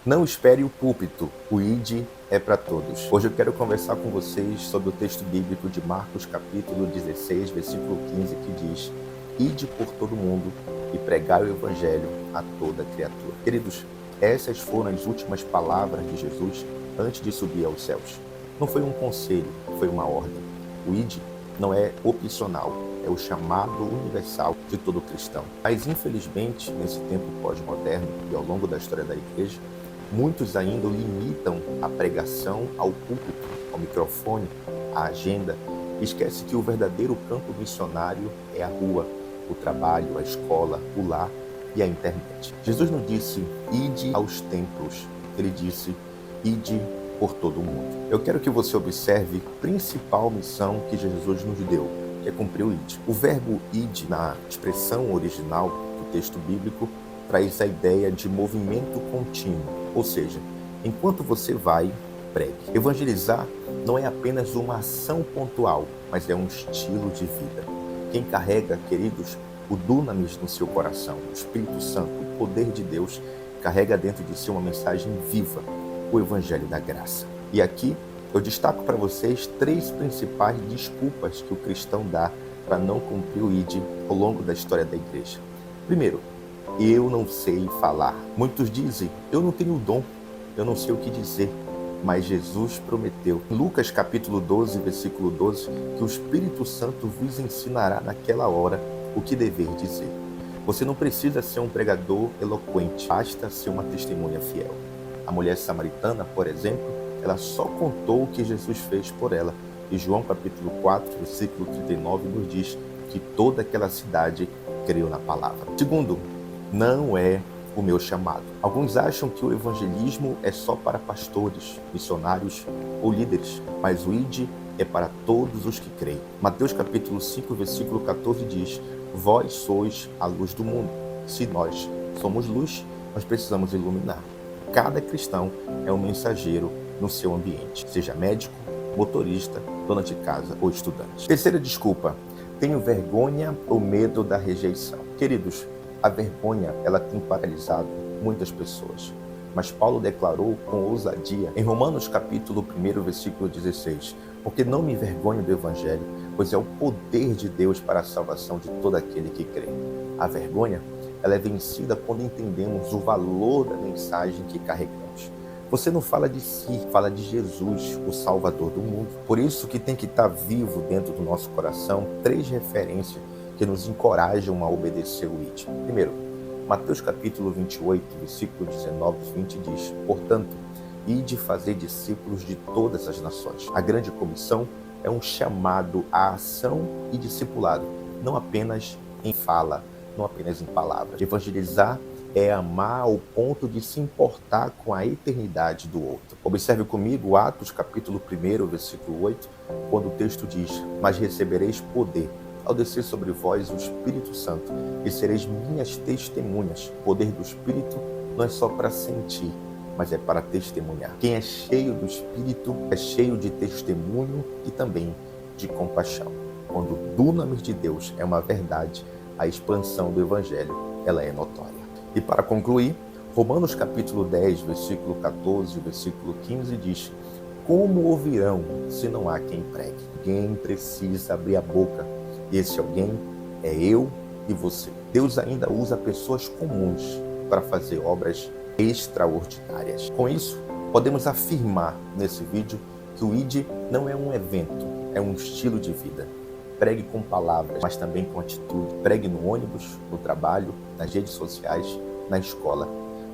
Não espere o púlpito, o ID é para todos. Hoje eu quero conversar com vocês sobre o texto bíblico de Marcos capítulo 16, versículo 15, que diz: Ide por todo mundo e pregai o evangelho a toda criatura. Queridos, essas foram as últimas palavras de Jesus antes de subir aos céus. Não foi um conselho, foi uma ordem. O ID não é opcional, é o chamado universal de todo cristão. Mas infelizmente, nesse tempo pós-moderno e ao longo da história da igreja, muitos ainda limitam a pregação ao púlpito, ao microfone, à agenda, e esquece que o verdadeiro campo missionário é a rua, o trabalho, a escola, o lar e a internet. Jesus não disse, ide aos templos, ele disse, ide por todo o mundo. Eu quero que você observe a principal missão que Jesus nos deu, que é cumprir o ide. O verbo ide, na expressão original do texto bíblico, traz a ideia de movimento contínuo, ou seja, enquanto você vai, pregue. Evangelizar não é apenas uma ação pontual, mas é um estilo de vida. Quem carrega, queridos, o dunamis no seu coração, o Espírito Santo, o poder de Deus, carrega dentro de si uma mensagem viva, o Evangelho da Graça. E aqui eu destaco para vocês 3 principais desculpas que o cristão dá para não cumprir o ID ao longo da história da igreja. Primeiro, eu não sei falar. Muitos dizem, eu não tenho dom, eu não sei o que dizer. Mas Jesus prometeu, em Lucas capítulo 12, versículo 12, que o Espírito Santo vos ensinará naquela hora o que dever dizer. Você não precisa ser um pregador eloquente, basta ser uma testemunha fiel. A mulher samaritana, por exemplo, ela só contou o que Jesus fez por ela. E João capítulo 4, versículo 39 nos diz que toda aquela cidade creu na palavra. Segundo, não é o meu chamado. Alguns acham que o evangelismo é só para pastores, missionários ou líderes, mas o ID é para todos os que creem. Mateus capítulo 5, versículo 14 diz, vós sois a luz do mundo. Se nós somos luz, nós precisamos iluminar. Cada cristão é um mensageiro no seu ambiente, seja médico, motorista, dona de casa ou estudante. Terceira desculpa, tenho vergonha ou medo da rejeição. Queridos, a vergonha, ela tem paralisado muitas pessoas. Mas Paulo declarou com ousadia em Romanos capítulo 1, versículo 16, porque não me envergonho do evangelho, pois é o poder de Deus para a salvação de todo aquele que crê. A vergonha, ela é vencida quando entendemos o valor da mensagem que carregamos. Você não fala de si, fala de Jesus, o Salvador do mundo. Por isso que tem que estar vivo dentro do nosso coração 3 referências que nos encorajam a obedecer o ID. Primeiro, Mateus capítulo 28, versículo 19 e 20 diz, portanto, ide fazer discípulos de todas as nações. A grande comissão é um chamado à ação e discipulado, não apenas em fala, não apenas em palavras. Evangelizar é amar ao ponto de se importar com a eternidade do outro. Observe comigo Atos capítulo 1, versículo 8, quando o texto diz, mas recebereis poder ao descer sobre vós o Espírito Santo, e sereis minhas testemunhas. O poder do Espírito não é só para sentir, mas é para testemunhar. Quem é cheio do Espírito é cheio de testemunho e também de compaixão. Quando o dunamis de Deus é uma verdade, a expansão do Evangelho ela é notória. E para concluir, Romanos capítulo 10, versículo 14, versículo 15 diz, como ouvirão se não há quem pregue? Alguém precisa abrir a boca. E esse alguém é eu e você. Deus ainda usa pessoas comuns para fazer obras extraordinárias. Com isso, podemos afirmar nesse vídeo que o ID não é um evento, é um estilo de vida. Pregue com palavras, mas também com atitude. Pregue no ônibus, no trabalho, nas redes sociais, na escola.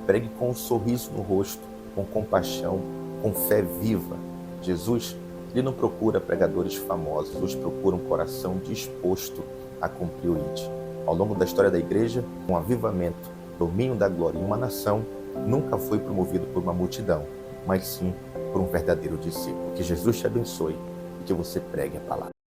Pregue com um sorriso no rosto, com compaixão, com fé viva. Jesus, ele não procura pregadores famosos, Jesus procura um coração disposto a cumprir o ID. Ao longo da história da igreja, um avivamento, domínio da glória em uma nação, nunca foi promovido por uma multidão, mas sim por um verdadeiro discípulo. Que Jesus te abençoe e que você pregue a palavra.